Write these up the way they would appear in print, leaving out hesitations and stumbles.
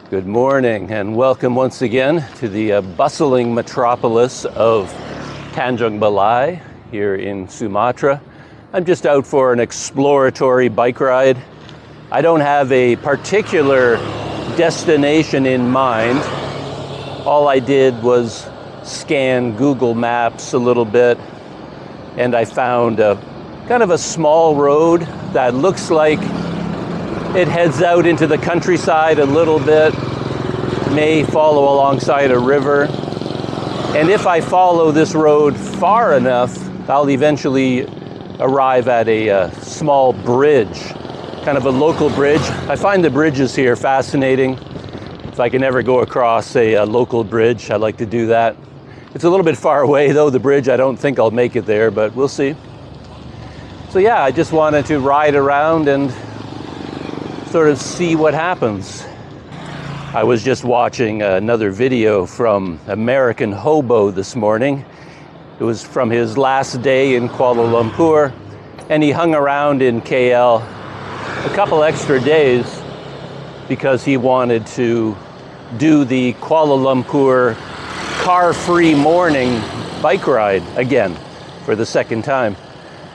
Good morning and welcome once again to the bustling metropolis of Tanjung Balai here in Sumatra. I'm just out for an exploratory bike ride. I don't have a particular destination in mind. All I did was scan Google Maps a little bit and I found kind of a small road that looks like it heads out into the countryside a little bit, may follow alongside a river. And if I follow this road far enough, I'll eventually arrive at a small bridge, kind of a local bridge. I find the bridges here fascinating. If I can ever go across a local bridge, I like to do that. It's a little bit far away though, the bridge. I don't think I'll make it there, but we'll see. So yeah, I just wanted to ride around and sort of see what happens. I was just watching another video from American Hobo this morning. It was from his last day in Kuala Lumpur, and he hung around in KL a couple extra days because he wanted to do the Kuala Lumpur car-free morning bike ride again for the second time.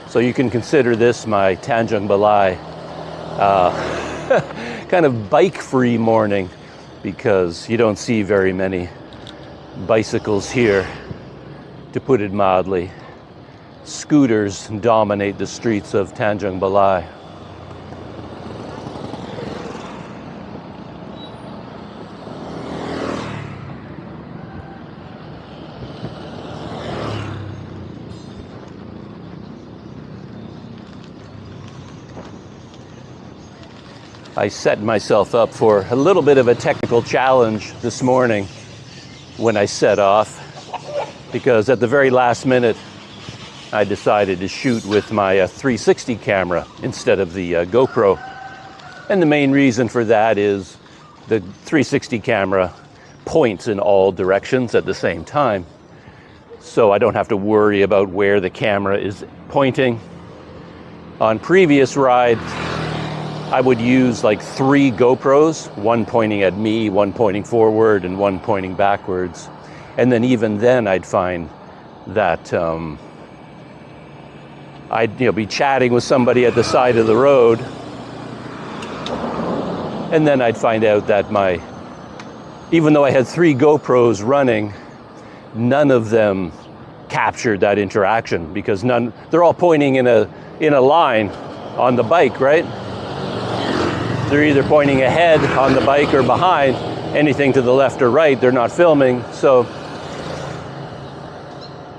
So you can consider this my Tanjung Balai kind of bike-free morning, because you don't see very many bicycles here, to put it mildly. Scooters dominate the streets of Tanjung Balai. I set myself up for a little bit of a technical challenge this morning when I set off, because at the very last minute I decided to shoot with my 360 camera instead of the GoPro. And the main reason for that is the 360 camera points in all directions at the same time, so I don't have to worry about where the camera is pointing. On previous rides I would use like 3 GoPros, one pointing at me, one pointing forward, and one pointing backwards. And then even then I'd find that I'd be chatting with somebody at the side of the road, and then I'd find out that even though I had 3 GoPros running, none of them captured that interaction, because they're all pointing in a line on the bike, right? They're either pointing ahead on the bike or behind. Anything to the left or right, they're not filming. So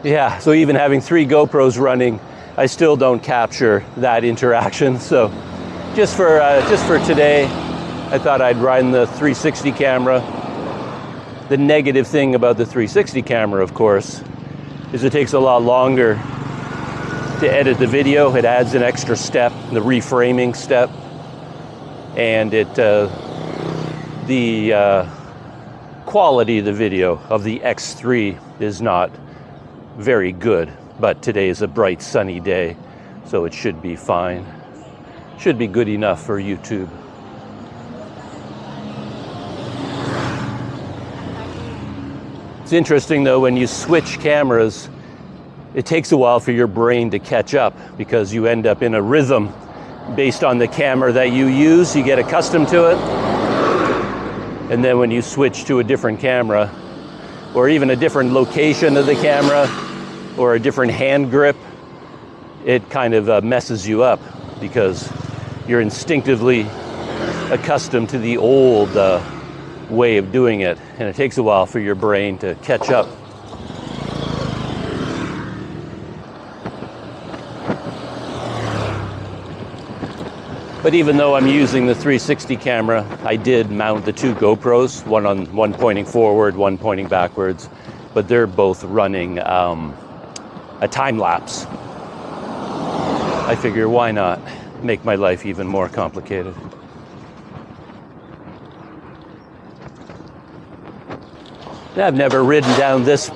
yeah, so even having 3 GoPros running, I still don't capture that interaction. So just for today, I thought I'd run the 360 camera. The negative thing about the 360 camera, of course, is it takes a lot longer to edit the video. It adds an extra step, the reframing step. And the quality of the video of the X3 is not very good, but today is a bright sunny day, so it should be fine. Should be good enough for YouTube. It's interesting though, when you switch cameras, it takes a while for your brain to catch up, because you end up in a rhythm based on the camera that you use. You get accustomed to it, and then when you switch to a different camera, or even a different location of the camera, or a different hand grip, it kind of messes you up, because you're instinctively accustomed to the old way of doing it, and it takes a while for your brain to catch up. But even though I'm using the 360 camera, I did mount the 2 GoPros, one pointing forward, one pointing backwards, but they're both running a time lapse. I figure, why not make my life even more complicated? I've never ridden down this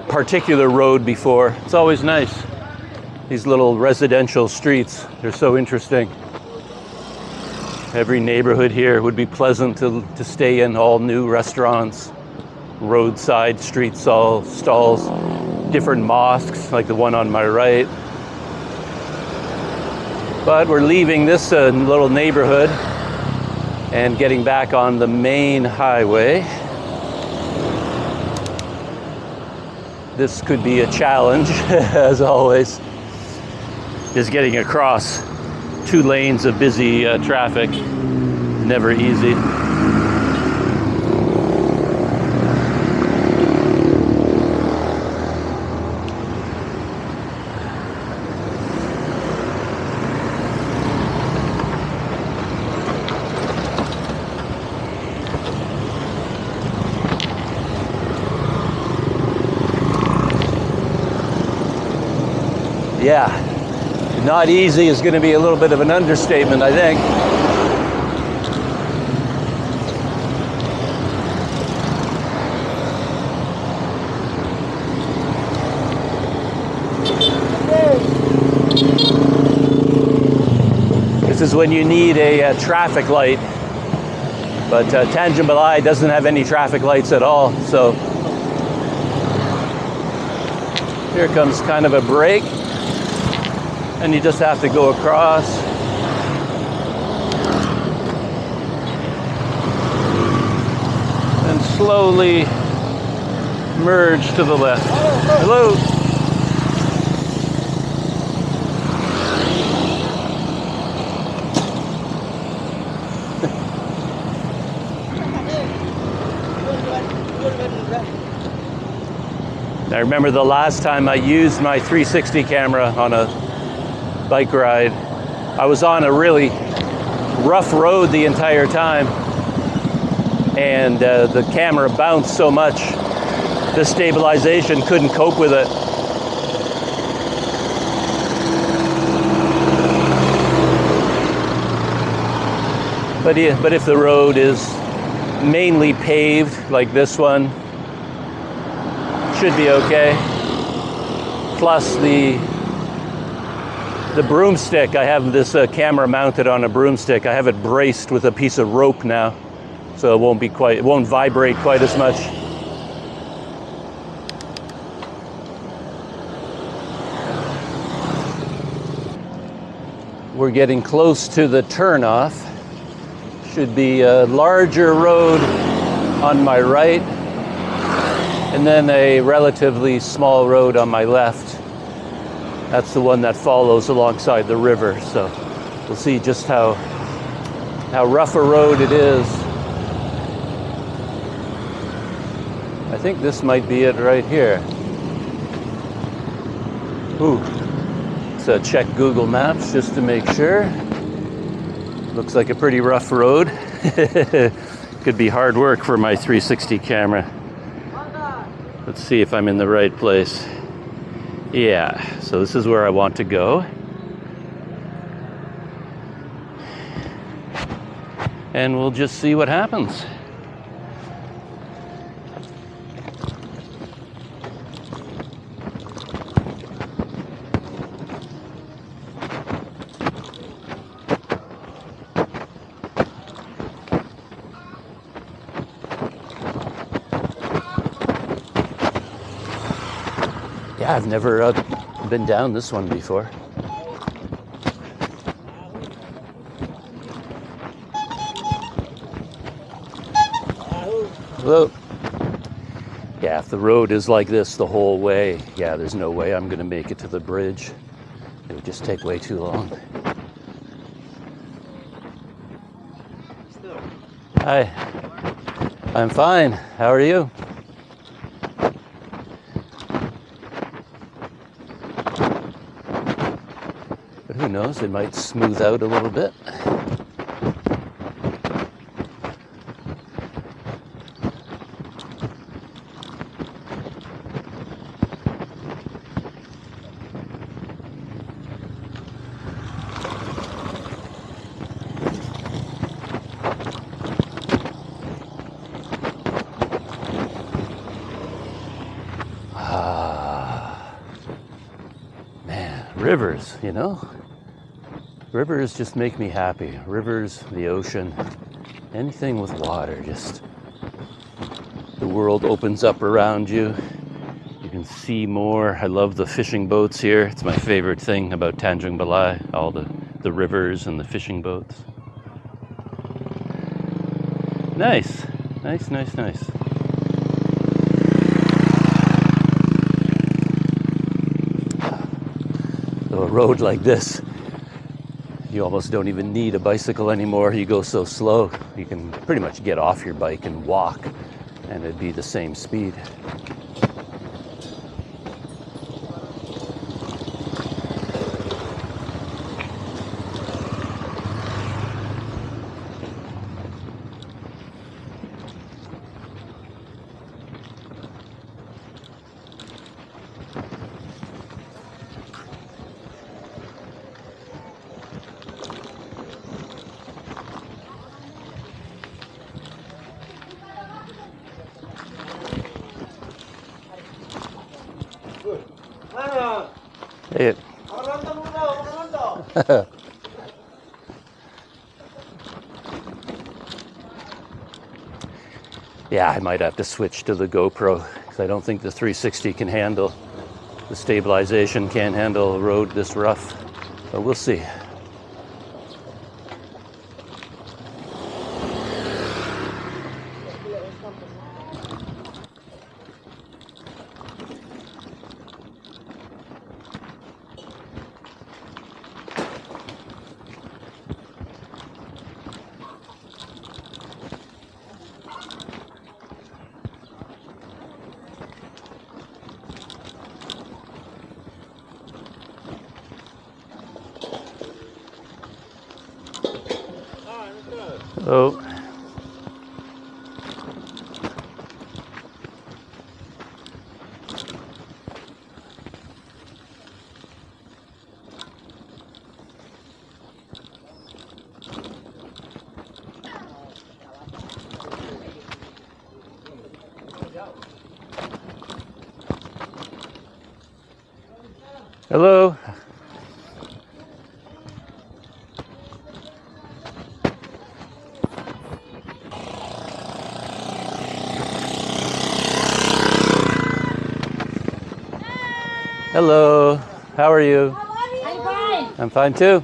particular road before. It's always nice. These little residential streets, they're so interesting. Every neighborhood here would be pleasant to stay in. All new restaurants, roadside street stalls, different mosques like the one on my right. But we're leaving this little neighborhood and getting back on the main highway. This could be a challenge, as always, is getting across 2 lanes of busy traffic. Never easy. Yeah, not easy is going to be a little bit of an understatement, I think. This is when you need a traffic light, but Tanjung Balai doesn't have any traffic lights at all, so here comes kind of a break. And you just have to go across. And slowly merge to the left. Hello. I remember the last time I used my 360 camera on a bike ride. I was on a really rough road the entire time, and the camera bounced so much, the stabilization couldn't cope with it. But if the road is mainly paved like this one, should be okay. Plus the broomstick, I have this camera mounted on a broomstick. I have it braced with a piece of rope now, so it won't vibrate quite as much. We're getting close to the turnoff. Should be a larger road on my right, and then a relatively small road on my left. That's the one that follows alongside the river, so we'll see just how rough a road it is. I think this might be it right here. Ooh, so check Google Maps just to make sure. Looks like a pretty rough road. Could be hard work for my 360 camera. Let's see if I'm in the right place. Yeah, so this is where I want to go. And we'll just see what happens. Yeah, I've never been down this one before. Hello. Yeah, if the road is like this the whole way, yeah, there's no way I'm gonna make it to the bridge. It would just take way too long. Hi. I'm fine. How are you? But who knows, it might smooth out a little bit. Rivers, you know? Rivers just make me happy. Rivers, the ocean, anything with water, just the world opens up around you. You can see more. I love the fishing boats here. It's my favorite thing about Tanjung Balai, all the rivers and the fishing boats. Nice, nice, nice, nice. So a road like this, you almost don't even need a bicycle anymore. You go so slow, you can pretty much get off your bike and walk, and it'd be the same speed. Hey. Yeah, I might have to switch to the GoPro because I don't think the 360 can handle, the stabilization can't handle a road this rough, but we'll see. Oh. Hello. Hello. How are you? I'm fine. I'm fine too.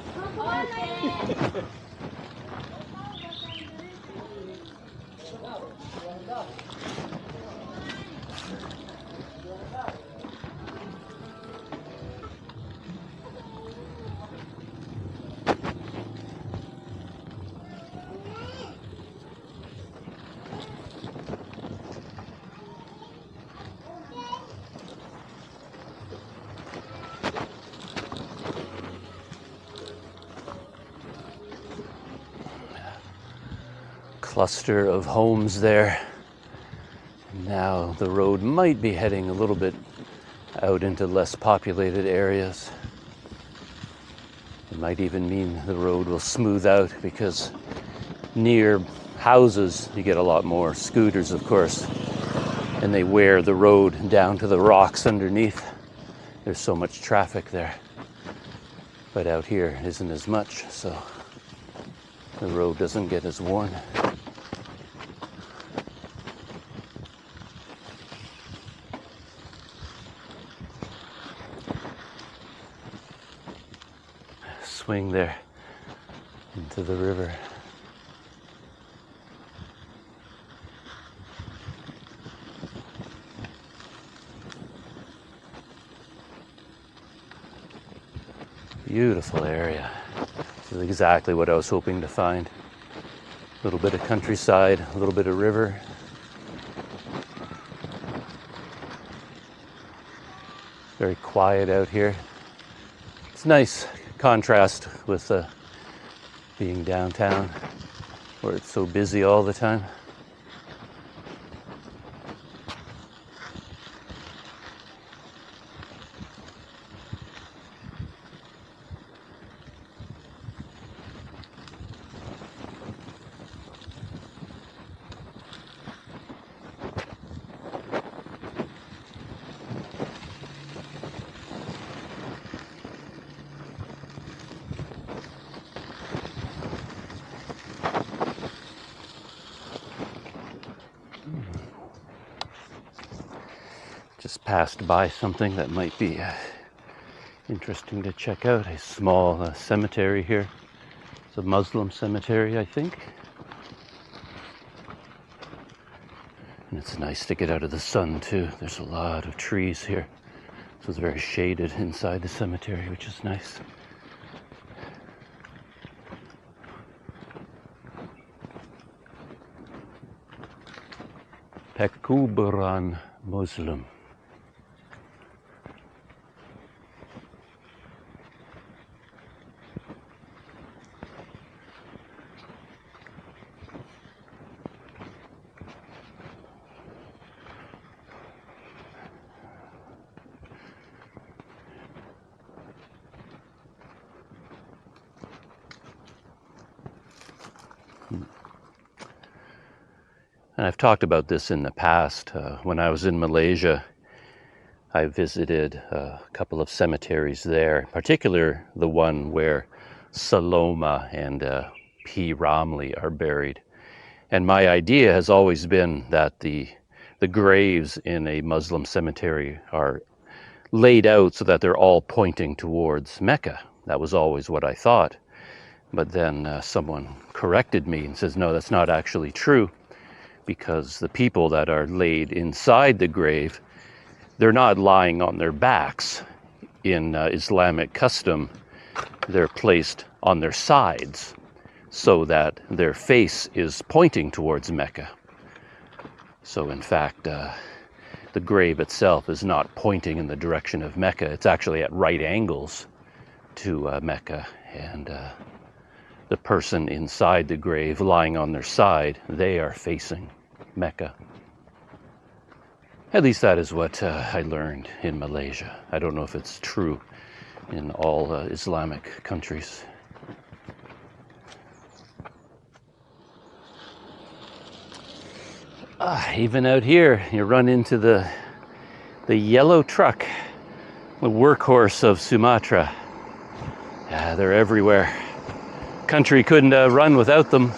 Cluster of homes there. Now the road might be heading a little bit out into less populated areas. It might even mean the road will smooth out because near houses you get a lot more scooters, of course, and they wear the road down to the rocks underneath. There's so much traffic there. But out here isn't as much, so the road doesn't get as worn. Swing there into the river. Beautiful area. This is exactly what I was hoping to find. A little bit of countryside, a little bit of river. Very quiet out here. It's nice contrast with being downtown where it's so busy all the time. Just passed by something that might be interesting to check out. A small cemetery here. It's a Muslim cemetery, I think. And it's nice to get out of the sun too. There's a lot of trees here. So it's very shaded inside the cemetery, which is nice. Pekuburan Muslim. And I've talked about this in the past. When I was in Malaysia, I visited a couple of cemeteries there, in particular the one where Saloma and P. Ramlee are buried. And my idea has always been that the graves in a Muslim cemetery are laid out so that they're all pointing towards Mecca. That was always what I thought. But then someone corrected me and says, no, that's not actually true, because the people that are laid inside the grave, they're not lying on their backs. In Islamic custom, they're placed on their sides so that their face is pointing towards Mecca. So in fact, the grave itself is not pointing in the direction of Mecca. It's actually at right angles to Mecca. And the person inside the grave lying on their side, they are facing Mecca. At least that is what I learned in Malaysia. I don't know if it's true in all Islamic countries. Even out here, you run into the yellow truck, the workhorse of Sumatra. Yeah, they're everywhere. Country couldn't run without them.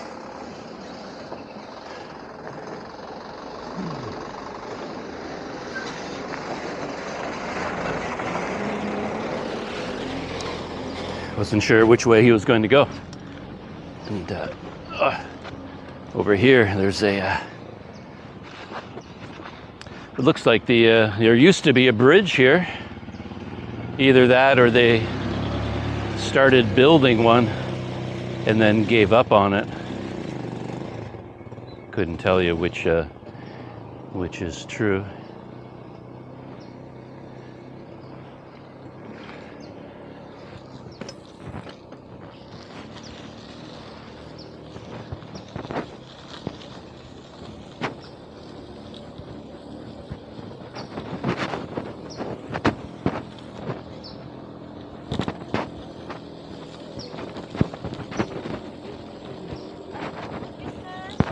Wasn't sure which way he was going to go. And over here, there's a. It looks like there used to be a bridge here. Either that, or they started building one and then gave up on it. Couldn't tell you which is true.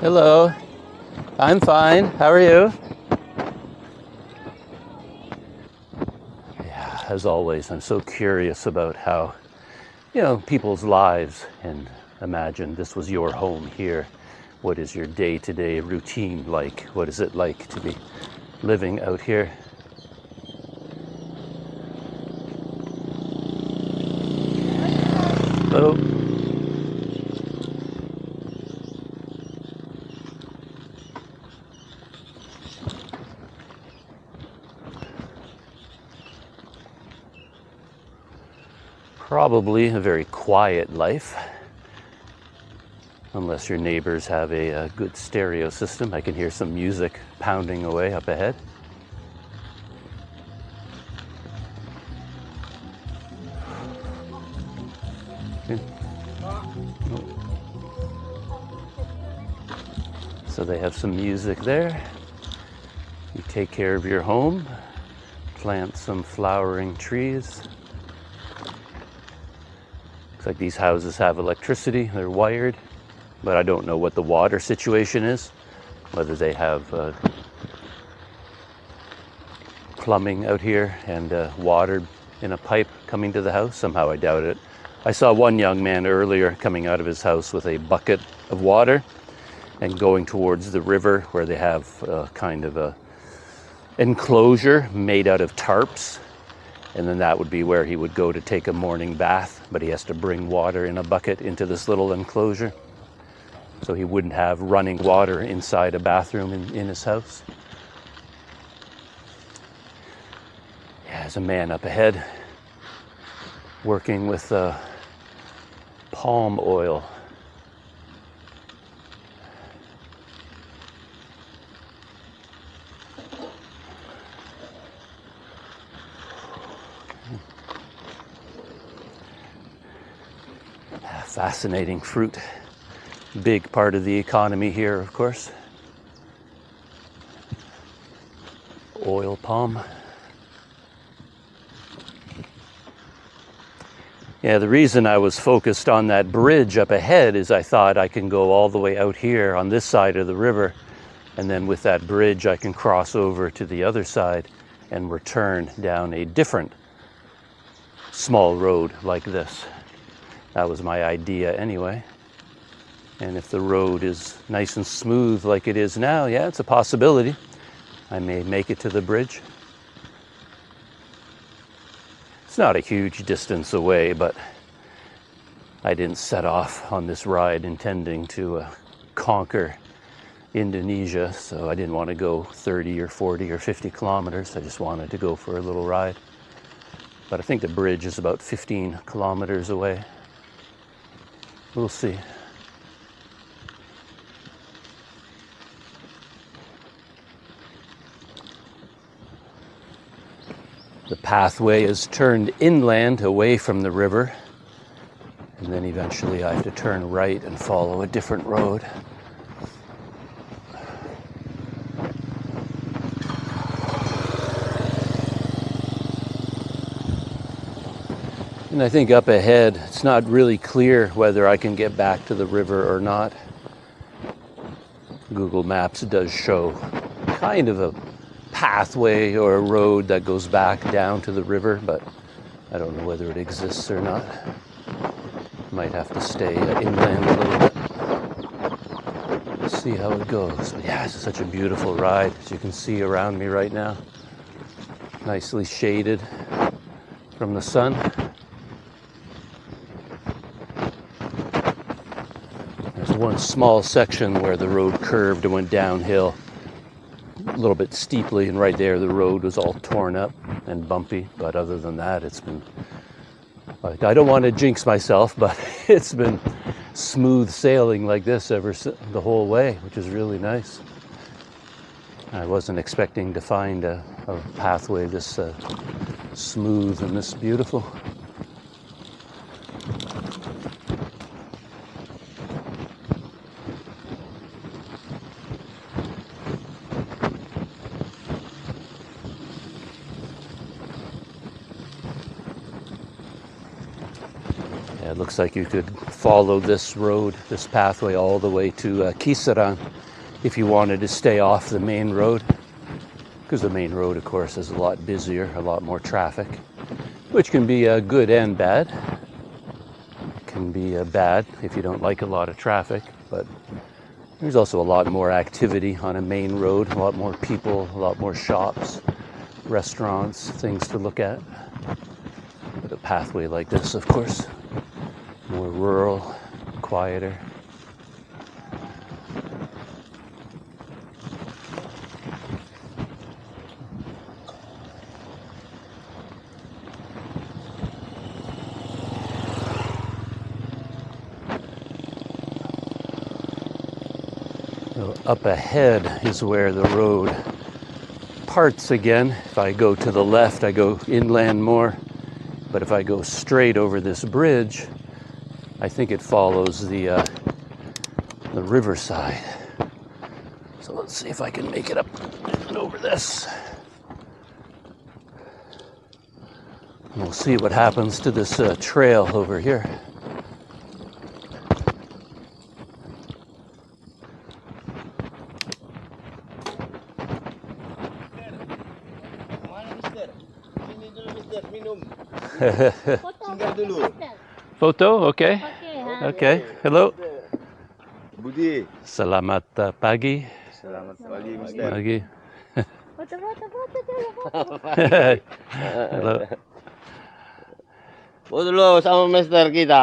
Hello, I'm fine. How are you? Yeah, as always, I'm so curious about how, people's lives, and imagine this was your home here. What is your day-to-day routine like? What is it like to be living out here? Hello. Probably a very quiet life, unless your neighbors have a good stereo system. I can hear some music pounding away up ahead. So they have some music there. You take care of your home, plant some flowering trees. Looks like these houses have electricity, they're wired, but I don't know what the water situation is, whether they have plumbing out here and water in a pipe coming to the house. Somehow I doubt it. I saw one young man earlier coming out of his house with a bucket of water and going towards the river where they have kind of a enclosure made out of tarps, and then that would be where he would go to take a morning bath, but he has to bring water in a bucket into this little enclosure, so he wouldn't have running water inside a bathroom in his house. Yeah, there's a man up ahead working with palm oil. Fascinating fruit. Big part of the economy here, of course. Oil palm. Yeah, the reason I was focused on that bridge up ahead is I thought I can go all the way out here on this side of the river, and then with that bridge I can cross over to the other side and return down a different small road like this. That was my idea anyway. And if the road is nice and smooth like it is now, yeah, it's a possibility. I may make it to the bridge. It's not a huge distance away, but I didn't set off on this ride intending to conquer Indonesia, so I didn't want to go 30 or 40 or 50 kilometers. I just wanted to go for a little ride. But I think the bridge is about 15 kilometers away. We'll see. The pathway is turned inland away from the river, and then eventually I have to turn right and follow a different road. And I think up ahead, it's not really clear whether I can get back to the river or not. Google Maps does show kind of a pathway or a road that goes back down to the river, but I don't know whether it exists or not. Might have to stay inland a little bit. See how it goes. But yeah, it's such a beautiful ride, as you can see around me right now. Nicely shaded from the sun. There's one small section where the road curved and went downhill a little bit steeply, and right there the road was all torn up and bumpy, but other than that it's been, I don't want to jinx myself, but it's been smooth sailing like this the whole way, which is really nice. I wasn't expecting to find a pathway this smooth and this beautiful. It looks like you could follow this road, this pathway, all the way to Kisaran if you wanted to stay off the main road, because the main road, of course, is a lot busier, a lot more traffic, which can be good and bad. It can be bad if you don't like a lot of traffic, but there's also a lot more activity on a main road, a lot more people, a lot more shops, restaurants, things to look at. With a pathway like this, of course, more rural, quieter. So up ahead is where the road parts again. If I go to the left, I go inland more. But if I go straight over this bridge, I think it follows the Riverside. So let's see if I can make it up and over this. And we'll see what happens to this trail over here. Foto, okay? Okay. Hello. Budi. Selamat pagi. Selamat pagi, Mister. Pagi. Hello. Foto dulu sama master kita,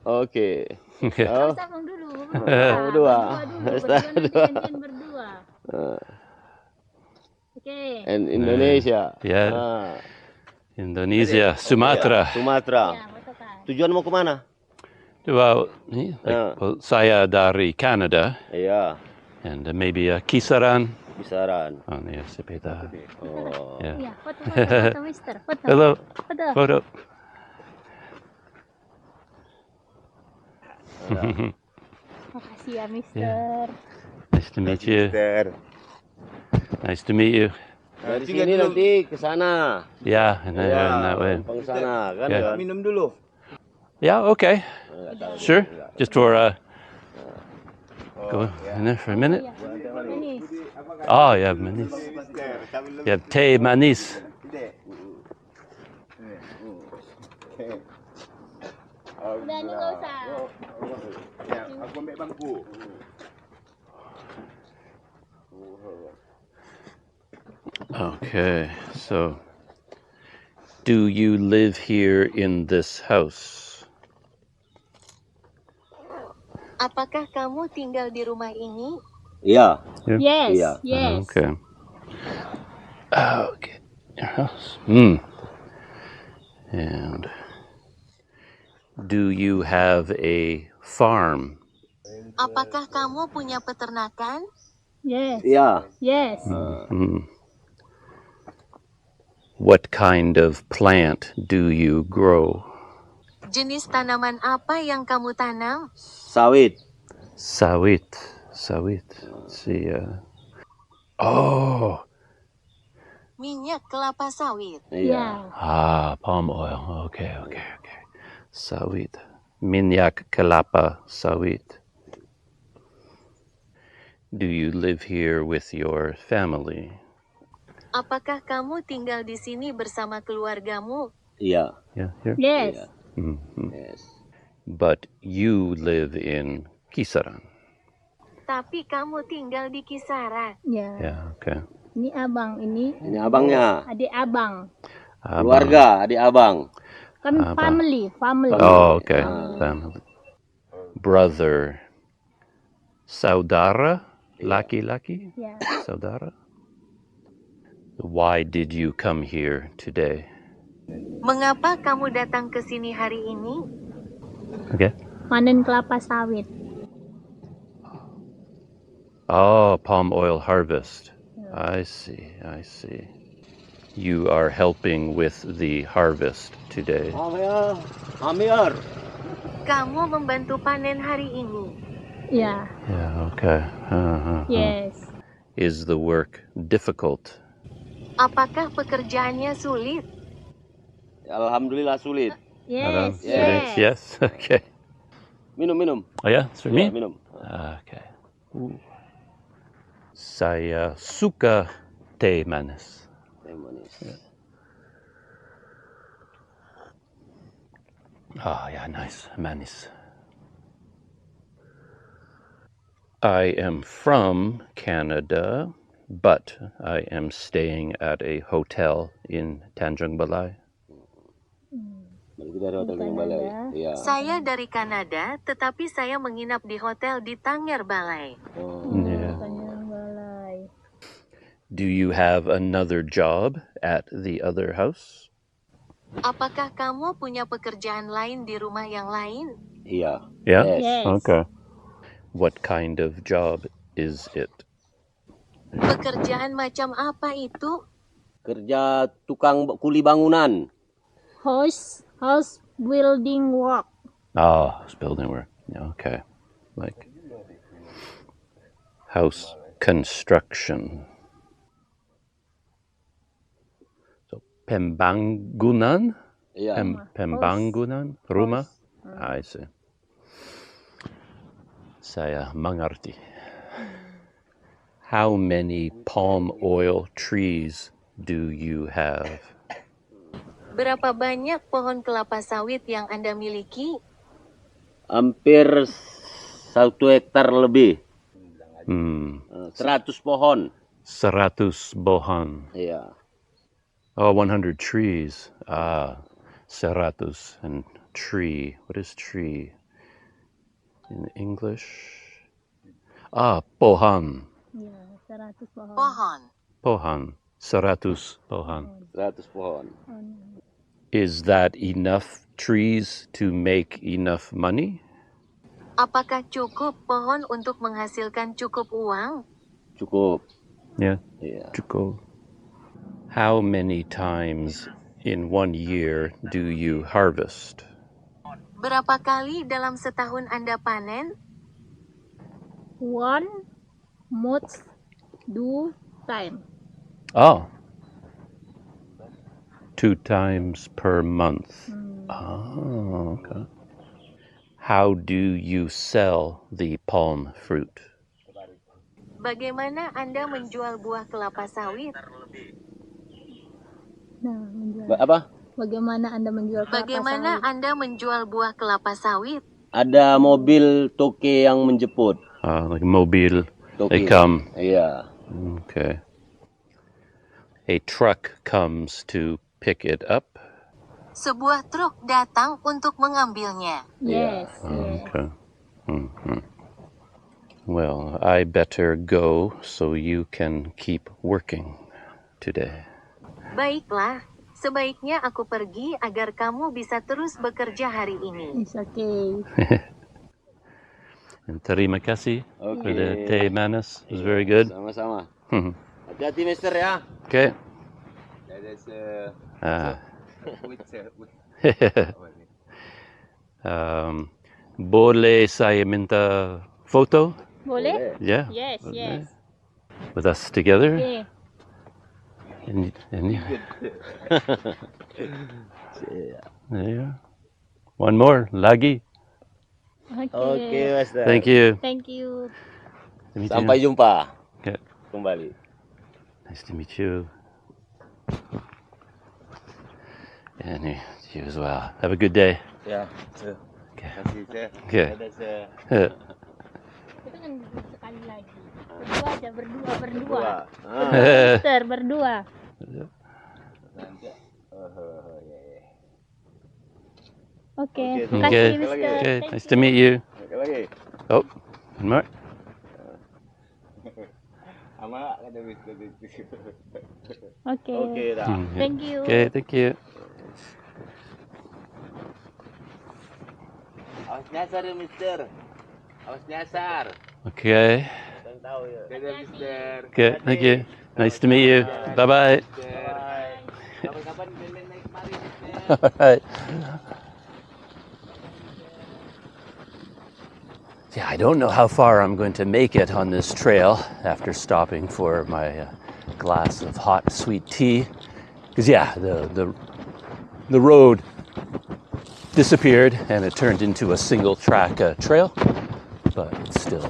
Oke. Sabang dulu. Berdua. Berdua. Oke. And Indonesia. Yeah. Indonesia, Sumatra. Sumatra. Ya, fotokan. Tujuan mau kemana? Well, saya dari Canada, Iya, and maybe kisaran. kisaran. Oh, yeah, sepeda. Oh. Yeah. Iya, foto Mister. Foto. Hello. Foto. Photo. Makasih ya, Mister. Nice to meet you. Nice to meet you. Dari sini nanti ke sana. Yeah, in that way. Ke sana kan Yeah. ya. Minum dulu. Yeah, okay. Sure. Just for go in there for a minute. Manis. Oh, yeah, manis. You have teh manis. Udah, ini nggak usah. Aku ambil bangku. Okay, so do you live here in this house? Apakah kamu tinggal di rumah ini? Iya. Yes. Iya. Yes. Okay. Okay. Your house. And do you have a farm? Apakah kamu punya peternakan? Yes. Iya. Yes. What kind of plant do you grow? Jenis tanaman apa yang kamu tanam? Sawit. Sawit. Let's see. Oh. Minyak kelapa sawit. Iya. Palm oil. Okay. Sawit. Minyak kelapa sawit. Do you live here with your family? Apakah kamu tinggal di sini bersama keluargamu? Iya. Yeah, here. Yes. Iya. Yes. But you live in Kisaran. Tapi kamu tinggal di kisaran. Ya. Yeah, okay. Ini abang, ini Ini abangnya. adik abang. Keluarga, adik abang. Kan Abang. family. Oh, okay. Family. Brother. Saudara? Laki-laki? Ya. Saudara? Why did you come here today? Mengapa kamu datang ke sini hari ini? Okay. Panen kelapa sawit. Oh, palm oil harvest. I see. You are helping with the harvest today. Amir. Kamu membantu panen hari ini. Ya. Yeah, okay. Yes. Is the work difficult? Apakah pekerjaannya sulit? Alhamdulillah sulit. Yes. Yes. Okay. Minum. Oh yeah, it's for me? Ya, minum. Okay. Saya suka teh manis. Teh manis. Oh yeah, nice. Manis. I am from Canada, but I am staying at a hotel in Tanjung Balai. Kita ada Tanjung Balai. Iya. Saya dari Kanada, tetapi saya menginap di hotel di Tanjung Balai. Yeah. Tanjung Balai. Do you have another job at the other house? Apakah kamu punya pekerjaan lain di rumah yang lain? Iya. Yeah? Yes. Okay. What kind of job is it? Pekerjaan macam apa itu? Kerja tukang kuli bangunan. House building work. Oh, it's building work. Yeah, okay. Like house construction. So pembangunan? Iya. Pembangunan? Rumah? I see. Saya mengerti. How many palm oil trees do you have? Berapa banyak pohon kelapa sawit yang Anda miliki? Hampir 1 hektar lebih. 100 pohon. 100 bohan. Iya. Oh, 100 trees. 100 and tree. What is tree in English? Pohan. Ya, 100 pohon. Pohon. Pohan. 100 pohan. 100 pohon. Is that enough trees to make enough money? Apakah cukup pohon untuk menghasilkan cukup uang? Cukup. Yeah. Iya. Cukup. How many times in 1 year do you harvest? Berapa kali dalam setahun Anda panen? 1 month 2 time. Oh. 2 times per month. Oh, okay. How do you sell the palm fruit? Bagaimana Anda menjual buah kelapa sawit? Nah, menjual. Apa? Bagaimana Anda menjual kelapa Bagaimana sawit? Anda menjual buah kelapa sawit? Ada mobil toke yang menjemput. Like mobile, Toke. they come. Iya. Okay. A truck comes to pick it up. Sebuah truk datang untuk mengambilnya. Yes, yes. Okay. Well, I better go so you can keep working today. Baiklah, sebaiknya aku pergi agar kamu bisa terus bekerja hari ini. It's okay. And terima kasih for Oke. the teh manis. It was very good. Sama-sama. Hati-hati, Mister ya. Okay. There's Boleh saya minta foto? Boleh? Yeah. Yes, yes. With us together? Okay. And there. One more, lagi. Oke, Mister. Thank you. Thank you. To meet Sampai you. jumpa Okay. kembali. Nice to meet you. And you as well. Have a good day. Ya, sir. Okay. Kasih, sir. Okay. Ada, sir. Kita kan sekali lagi. Berdua aja, berdua. Ah. Mister, berdua. Nanti. Ya. Oke, Oke, terima Okay. kasih, Mister. Okay. Thank Nice you. to meet you. Oke lagi. Oh, one more. Ama ada Mister. Oke. Oke, dah. Thank you. Okay, thank you. Awas nyasar ya, Mister. Awas nyasar. Okay. Yang tahu ya. Dadah, Mister. Okay, thank you. Nice to meet you. Bye-bye. Bye. Kapan-kapan main naik kemari, Mister. All right. Yeah, I don't know how far I'm going to make it on this trail after stopping for my glass of hot sweet tea. Because yeah, the road disappeared and it turned into a single track trail, but it's still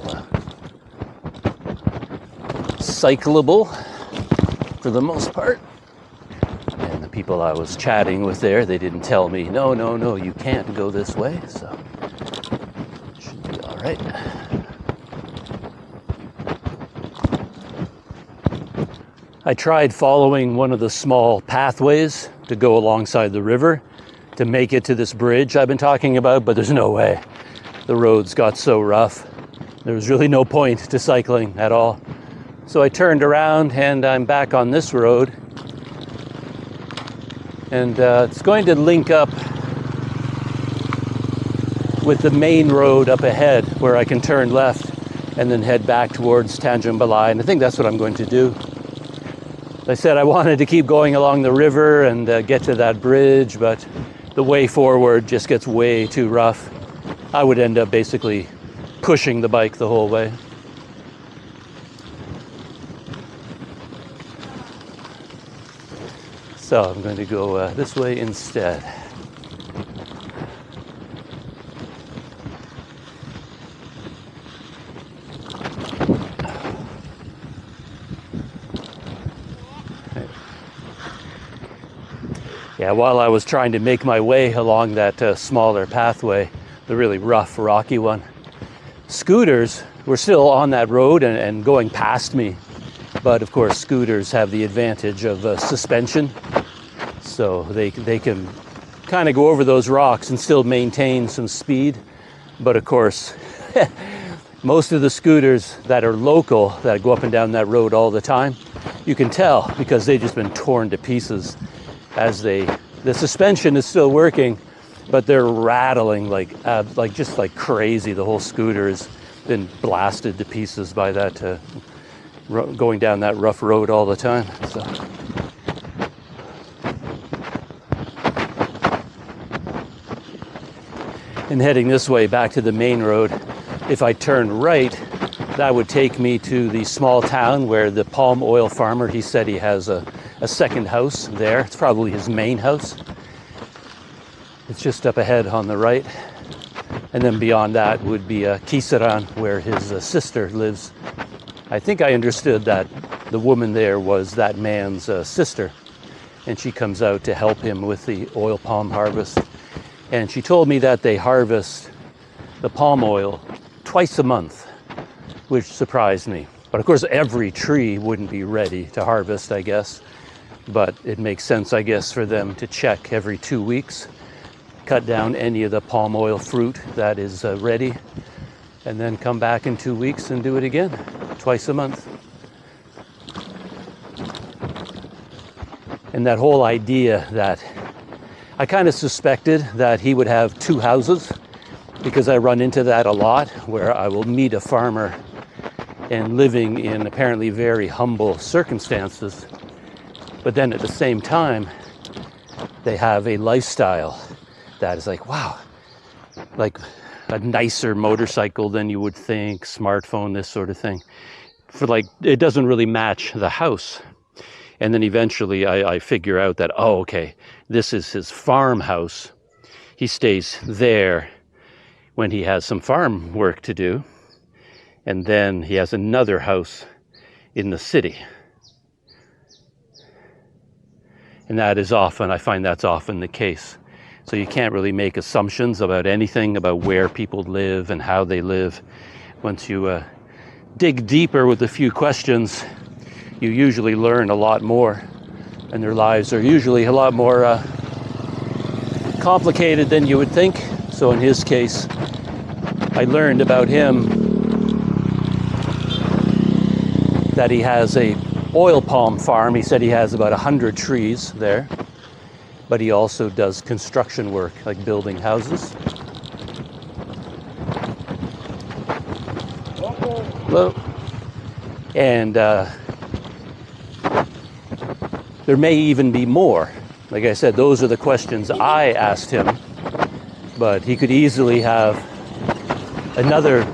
cyclable for the most part. And the people I was chatting with there, they didn't tell me, no, you can't go this way, so it should be all right. I tried following one of the small pathways to go alongside the river to make it to this bridge I've been talking about, but there's no way. The roads got so rough. There was really no point to cycling at all. So I turned around and I'm back on this road. And it's going to link up with the main road up ahead where I can turn left and then head back towards Tanjung Balai. And I think that's what I'm going to do. I said I wanted to keep going along the river and get to that bridge, but the way forward just gets way too rough. I would end up basically pushing the bike the whole way. So I'm going to go this way instead. Yeah, while I was trying to make my way along that smaller pathway, the really rough, rocky one. Scooters were still on that road and going past me, but of course scooters have the advantage of suspension, so they can kind of go over those rocks and still maintain some speed. But of course, most of the scooters that are local, that go up and down that road all the time, you can tell because they've just been torn to pieces as the suspension is still working, but they're rattling like just like crazy. The whole scooter has been blasted to pieces by that going down that rough road all the time. So. And heading this way back to the main road, if I turn right, that would take me to the small town where the palm oil farmer, he said he has a second house there. It's probably his main house. It's just up ahead on the right. And then beyond that would be Kisaran, where his sister lives. I think I understood that the woman there was that man's sister, and she comes out to help him with the oil palm harvest. And she told me that they harvest the palm oil twice a month, which surprised me. But of course, every tree wouldn't be ready to harvest, I guess. But it makes sense, I guess, for them to check every 2 weeks, cut down any of the palm oil fruit that is ready, and then come back in 2 weeks and do it again, twice a month. And that whole idea that I kind of suspected that he would have 2 houses, because I run into that a lot, where I will meet a farmer and living in apparently very humble circumstances, but then at the same time, they have a lifestyle that is like, wow, like a nicer motorcycle than you would think, smartphone, this sort of thing. For like, it doesn't really match the house. And then eventually I figure out that, oh, okay, this is his farmhouse. He stays there when he has some farm work to do. And then he has another house in the city. And that is often, I find that's often the case. So you can't really make assumptions about anything about where people live and how they live. Once you dig deeper with a few questions, you usually learn a lot more, and their lives are usually a lot more complicated than you would think. So in his case, I learned about him that he has a oil palm farm. He said he has about 100 trees there, but he also does construction work, like building houses. Hello. And there may even be more. Like I said, those are the questions I asked him, but he could easily have another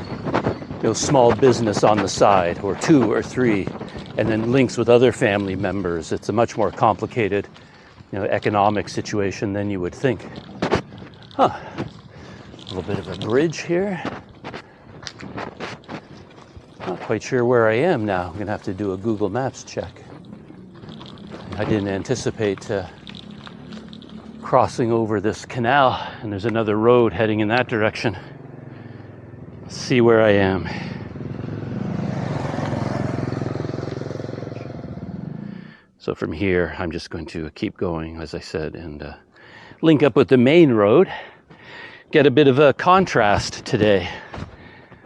small business on the side, or 2 or 3, and then links with other family members. It's a much more complicated economic situation than you would think. Huh. A little bit of a bridge here. Not quite sure where I am now. I'm gonna have to do a Google Maps check. I didn't anticipate crossing over this canal, and there's another road heading in that direction. Let's see where I am. So from here, I'm just going to keep going, as I said, and link up with the main road. Get a bit of a contrast today.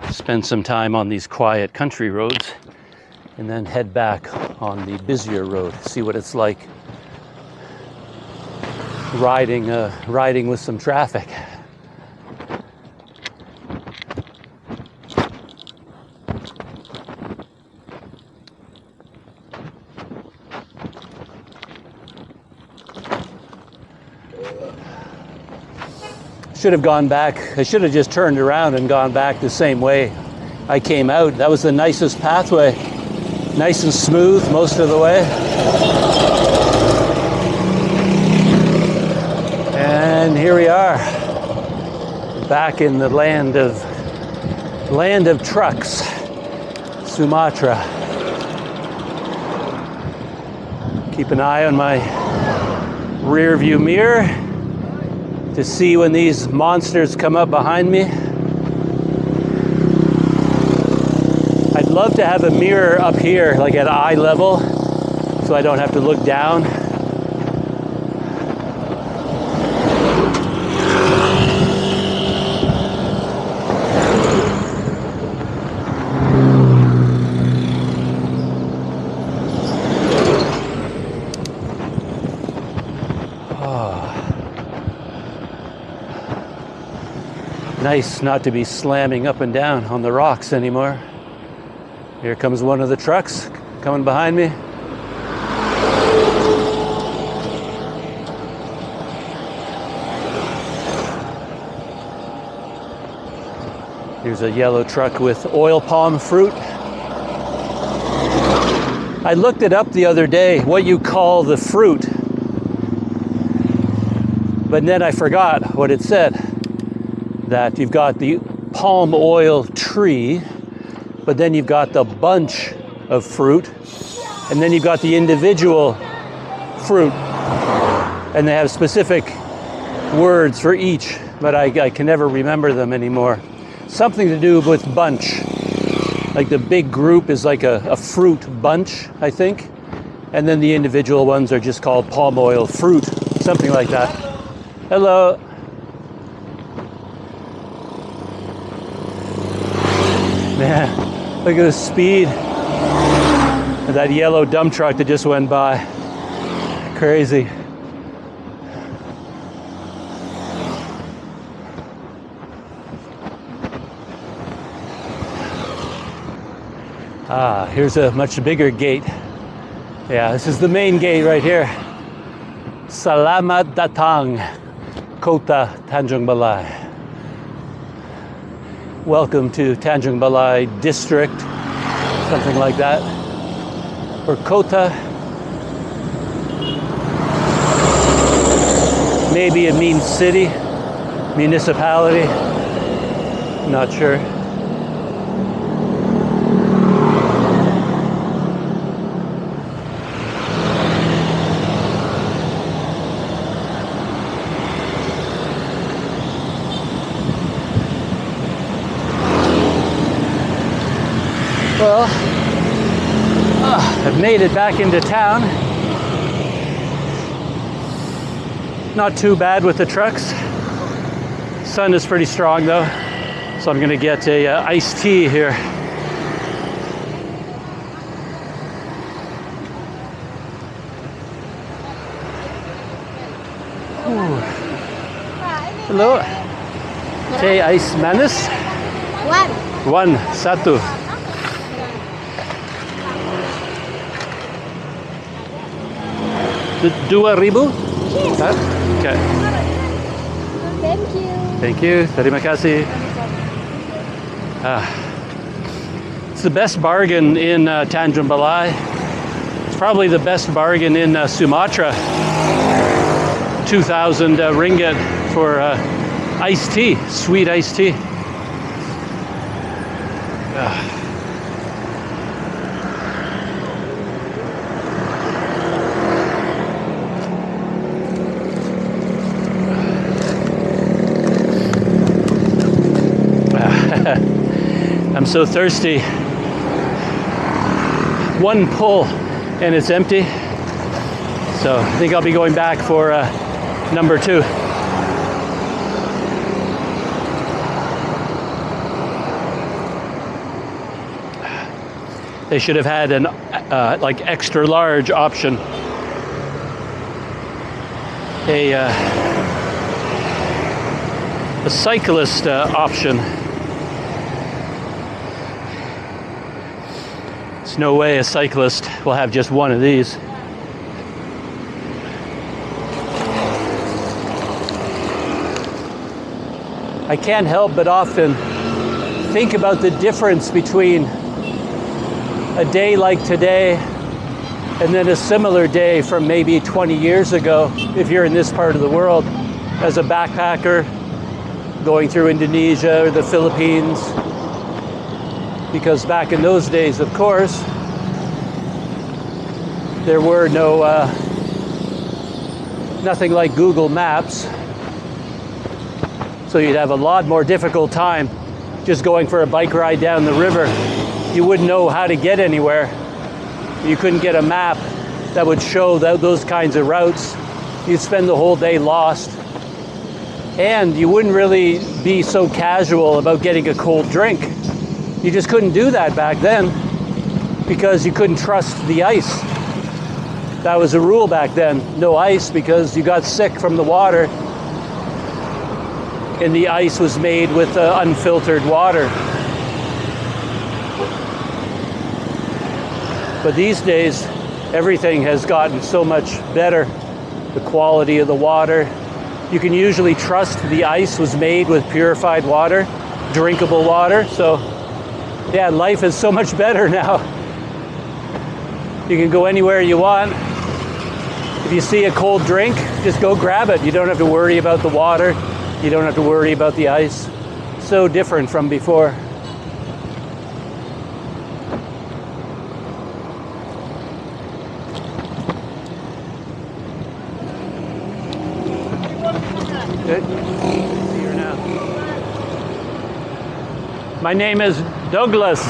Spend some time on these quiet country roads, and then head back on the busier road. See what it's like riding with some traffic. Should have gone back. I should have just turned around and gone back the same way I came out. That was the nicest pathway. Nice and smooth most of the way. And here we are, back in the land of trucks, Sumatra. Keep an eye on my rear view mirror. to see when these monsters come up behind me. I'd love to have a mirror up here, like at eye level, so I don't have to look down. Nice not to be slamming up and down on the rocks anymore. Here comes one of the trucks coming behind me. Here's a yellow truck with oil palm fruit. I looked it up the other day, what you call the fruit, but then I forgot what it said. That you've got the palm oil tree, but then you've got the bunch of fruit, and then you've got the individual fruit, and they have specific words for each, but I can never remember them anymore. Something to do with bunch, like the big group is like a fruit bunch, I think, and then the individual ones are just called palm oil fruit, something like that. Hello. Man, look at the speed of that yellow dump truck that just went by. Crazy. Ah, here's a much bigger gate. Yeah, this is the main gate right here. Selamat datang, Kota Tanjung Balai. Welcome to Tanjung Balai district, something like that. Or Kota. Maybe it means city, municipality, not sure. Well, I've made it back into town. Not too bad with the trucks. Sun is pretty strong though, so I'm gonna get a iced tea here. Ooh. Hello. Teh ais manis? One, satu. $2,000? Yes. Okay. Thank you. Thank you. Terima kasih. It's the best bargain in Tanjung Balai. It's probably the best bargain in Sumatra. 2,000 ringgit for iced tea, sweet iced tea. I'm so thirsty. One pull and it's empty. So I think I'll be going back for number 2. They should have had an like extra large option. A cyclist option. There's no way a cyclist will have just one of these. I can't help but often think about the difference between a day like today and then a similar day from maybe 20 years ago, if you're in this part of the world, as a backpacker going through Indonesia or the Philippines. Because back in those days, of course, there were nothing like Google Maps. So you'd have a lot more difficult time just going for a bike ride down the river. You wouldn't know how to get anywhere. You couldn't get a map that would show those kinds of routes. You'd spend the whole day lost. And you wouldn't really be so casual about getting a cold drink. You just couldn't do that back then because you couldn't trust the ice. That was a rule back then. No ice because you got sick from the water. And the ice was made with unfiltered water. But these days, everything has gotten so much better. The quality of the water. You can usually trust the ice was made with purified water, drinkable water. So, yeah, life is so much better now. You can go anywhere you want. If you see a cold drink, just go grab it. You don't have to worry about the water. You don't have to worry about the ice. So different from before. Good. See her now. My name is Douglas.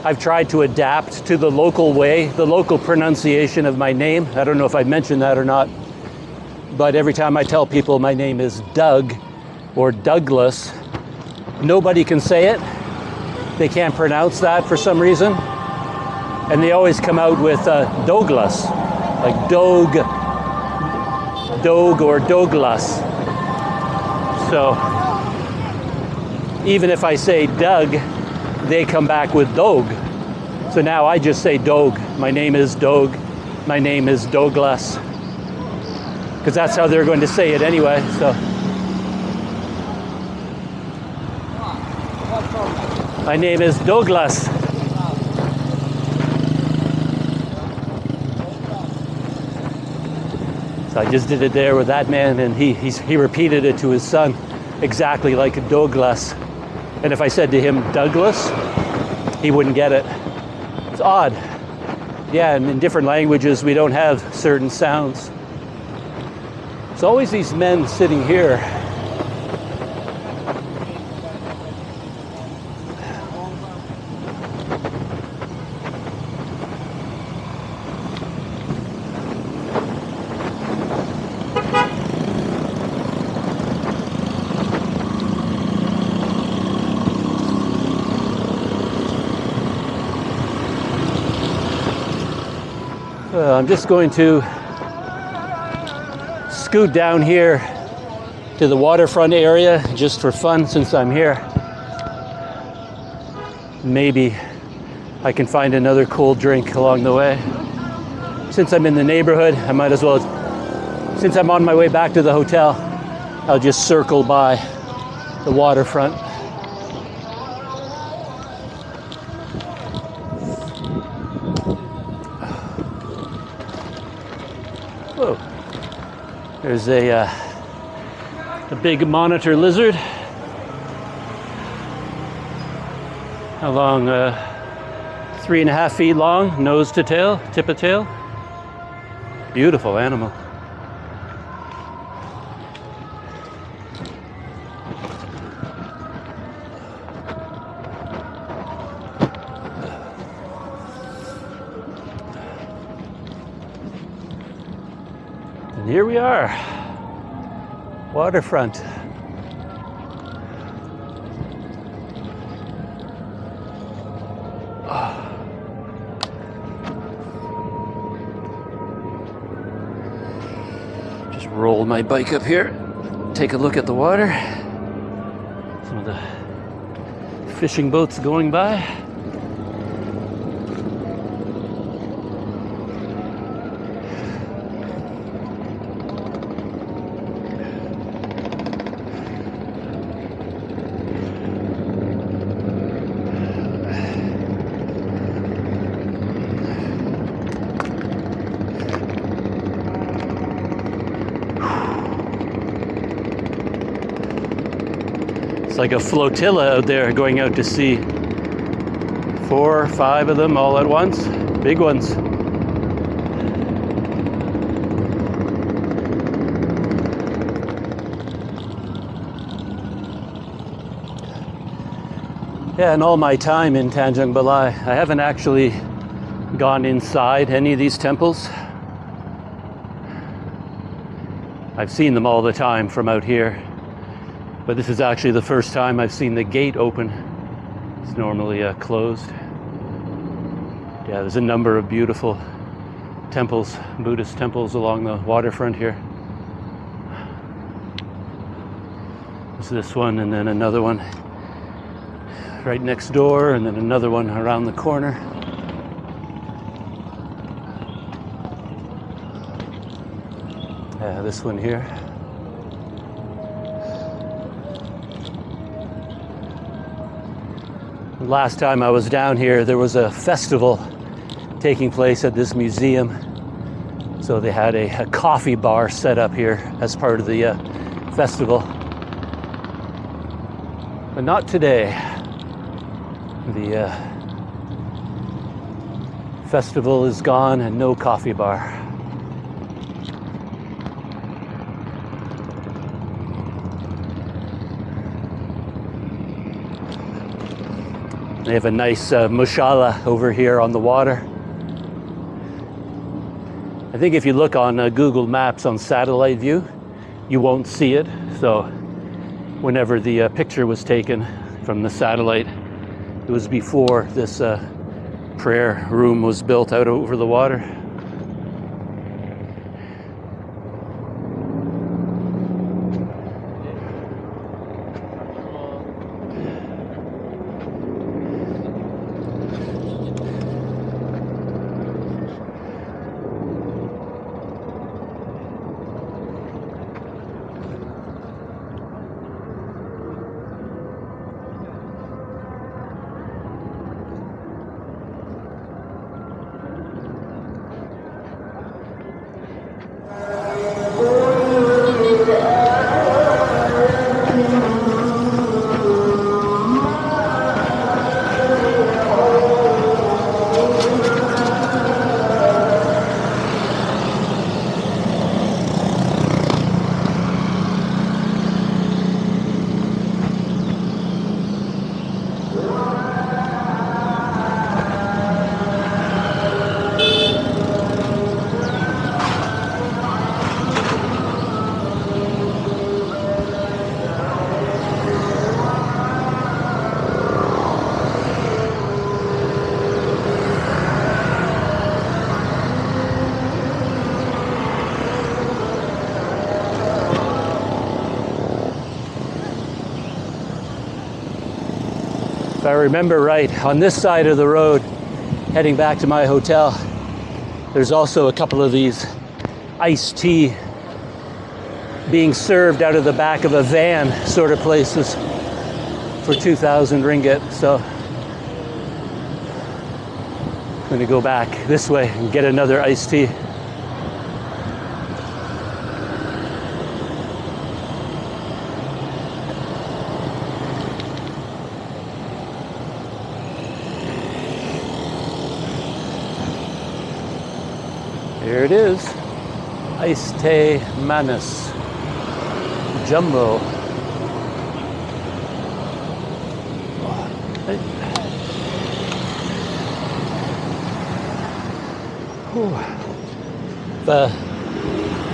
I've tried to adapt to the local way, the local pronunciation of my name. I don't know if I mentioned that or not, but every time I tell people my name is Doug or Douglas, nobody can say it. They can't pronounce that for some reason. And they always come out with Douglas, like Dog or Douglas. So even if I say Doug, they come back with Dog. So now I just say Dog. My name is Dog. My name is Douglas. Because that's how they're going to say it anyway. So my name is Douglas. So I just did it there with that man, and he repeated it to his son exactly like Douglas. And if I said to him, Douglas, he wouldn't get it. It's odd. Yeah, and in different languages, we don't have certain sounds. It's always these men sitting here. I'm just going to scoot down here to the waterfront area just for fun since I'm here. Maybe I can find another cold drink along the way. Since I'm in the neighborhood, I might as well, since I'm on my way back to the hotel, I'll just circle by the waterfront. Whoa, there's a big monitor lizard along 3.5 feet long, nose to tail, tip of tail. Beautiful animal. And here we are, waterfront. Just roll my bike up here, take a look at the water. Some of the fishing boats going by. It's like a flotilla out there going out to sea. 4 or 5 of them all at once. Big ones. Yeah, in all my time in Tanjung Balai, I haven't actually gone inside any of these temples. I've seen them all the time from out here, but this is actually the first time I've seen the gate open. It's normally closed. Yeah, there's a number of beautiful temples, Buddhist temples along the waterfront here. There's this one and then another one right next door, and then another one around the corner. Yeah, this one here. Last time I was down here, there was a festival taking place at this museum. So they had a coffee bar set up here as part of the festival. But not today. The festival is gone and no coffee bar. They have a nice mushala over here on the water. I think if you look on Google Maps on satellite view, you won't see it. So whenever the picture was taken from the satellite, it was before this prayer room was built out over the water. If I remember right, on this side of the road, heading back to my hotel, there's also a couple of these iced tea being served out of the back of a van sort of places for 2,000 ringgit. So I'm going to go back this way and get another iced tea. Here it is, iced tea manis, jumbo.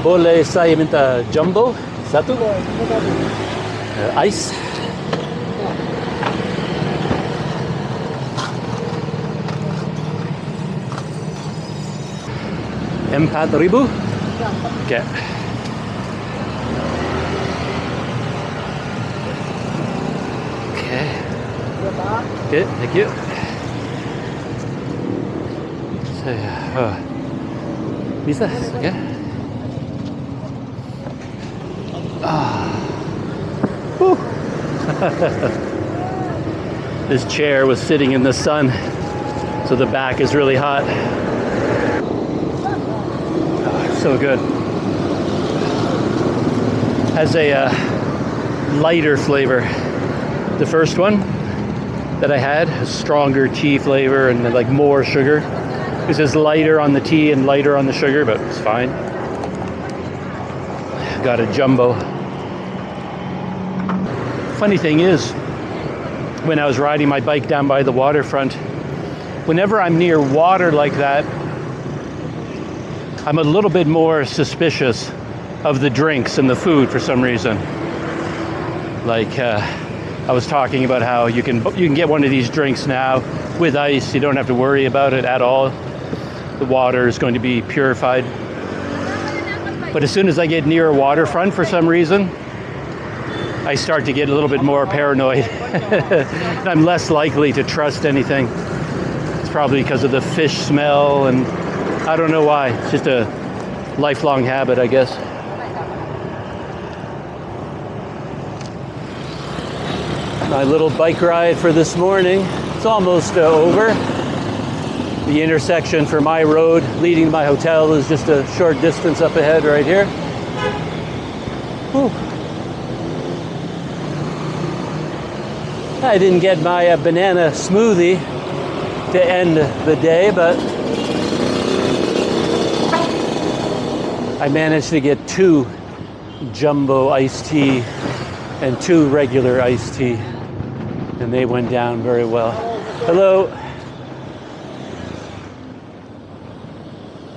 Boleh saya minta jumbo satu? Ice. $4,000? Okay. Okay. Good, thank you. So, bisa? Okay. This chair was sitting in the sun, so the back is really hot. So good. Has a lighter flavor. The first one that I had, a stronger tea flavor and like more sugar. This is lighter on the tea and lighter on the sugar, but it's fine. Got a jumbo. Funny thing is, when I was riding my bike down by the waterfront. Whenever I'm near water like that, I'm a little bit more suspicious of the drinks and the food for some reason. Like I was talking about how you can get one of these drinks now with ice. You don't have to worry about it at all. The water is going to be purified. But as soon as I get near a waterfront for some reason, I start to get a little bit more paranoid. I'm less likely to trust anything. It's probably because of the fish smell, and I don't know why. It's just a lifelong habit, I guess. My little bike ride for this morning, it's almost over. The intersection for my road leading to my hotel is just a short distance up ahead right here. Whew. I didn't get my banana smoothie to end the day, but I managed to get 2 jumbo iced tea and 2 regular iced tea, and they went down very well. Hello.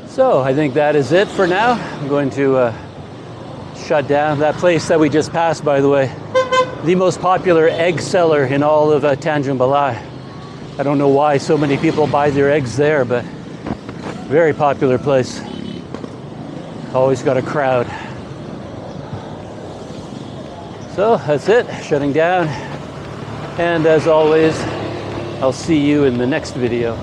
So I think that is it for now. I'm going to shut down that place that we just passed, by the way. The most popular egg seller in all of Tanjung Balai. I don't know why so many people buy their eggs there, but very popular place. Always got a crowd. So that's it, shutting down. And as always, I'll see you in the next video.